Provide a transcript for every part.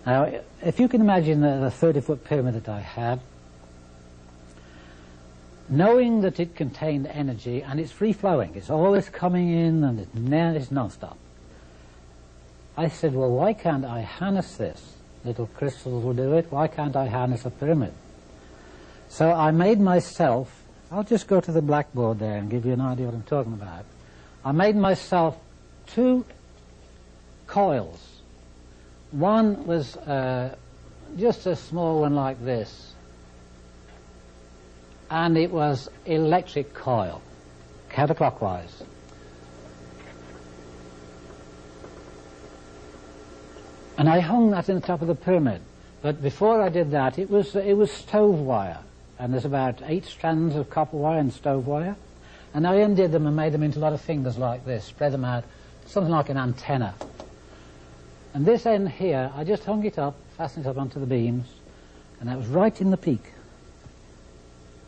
Now, if you can imagine the 30-foot pyramid that I had, knowing that it contained energy and it's free-flowing, it's always coming in and it's non-stop. I said, well, why can't I harness this? Little crystals will do it. Why can't I harness a pyramid? So I made myself, I'll just go to the blackboard there and give you an idea what I'm talking about. I made myself 2 coils. One was just a small one like this, and it was electric coil, counterclockwise. And I hung that in the top of the pyramid. But before I did that, it was stove wire, and there's about 8 strands of copper wire and stove wire. And I undid them and made them into a lot of fingers like this, spread them out, something like an antenna. And this end here, I just hung it up, fastened it up onto the beams, and that was right in the peak.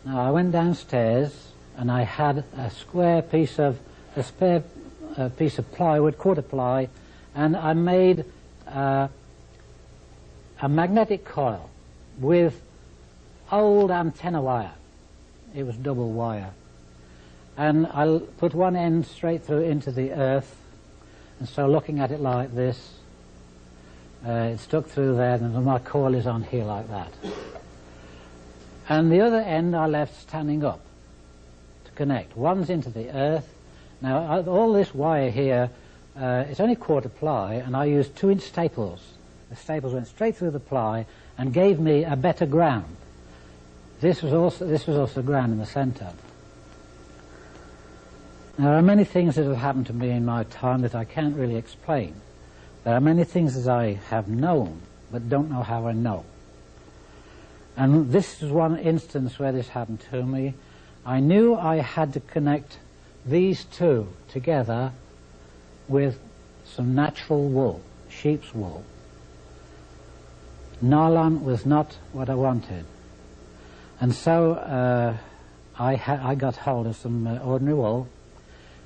Now I went downstairs, and I had a spare piece of plywood, quarter ply, and I made a magnetic coil with old antenna wire. It was double wire. And I put one end straight through into the earth, and so looking at it like this, it stuck through there, and my coil is on here like that. And the other end I left standing up to connect. One's into the earth. Now, all this wire here, it's only quarter ply, and I used 2-inch staples. The staples went straight through the ply and gave me a better ground. This was also ground in the center. Now, there are many things that have happened to me in my time that I can't really explain. There are many things that I have known, but don't know how I know. And this is one instance where this happened to me. I knew I had to connect these 2 together with some natural wool, sheep's wool. Nylon was not what I wanted. And so I got hold of some ordinary wool,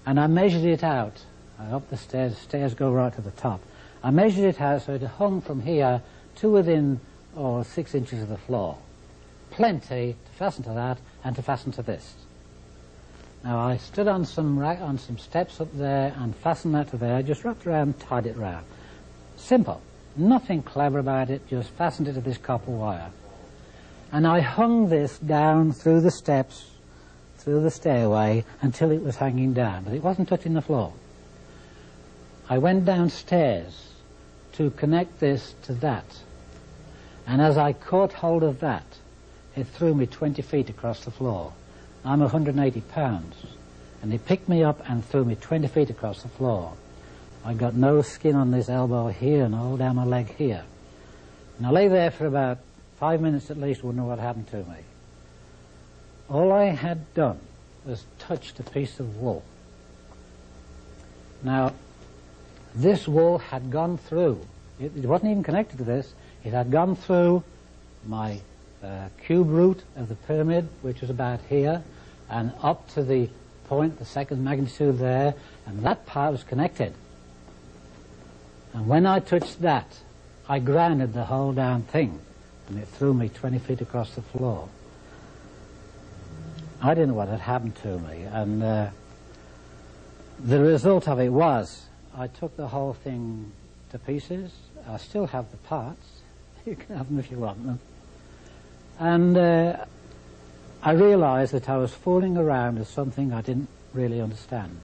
and I measured it out. Up the stairs go right to the top. I measured it out so it hung from here to within 6 inches of the floor. Plenty to fasten to that and to fasten to this. Now I stood on some steps up there and fastened that to there. I just wrapped around, tied it round. Simple. Nothing clever about it, just fastened it to this copper wire. And I hung this down through the steps, through the stairway, until it was hanging down, but it wasn't touching the floor. I went downstairs to connect this to that, and as I caught hold of that, it threw me 20 feet across the floor. I'm 180 pounds, and it picked me up and threw me 20 feet across the floor. I got no skin on this elbow here and all down my leg here. And I lay there for about 5 minutes at least, wouldn't know what happened to me. All I had done was touched a piece of wool. Now, this wool had gone through, it wasn't even connected to this, it had gone through my cube root of the pyramid, which was about here, and up to the point, the second magnitude there, and that part was connected. And when I touched that, I grounded the whole damn thing, and it threw me 20 feet across the floor. I didn't know what had happened to me, and the result of it was I took the whole thing to pieces. I still have the parts. You can have them if you want them. And I realized that I was fooling around with something I didn't really understand.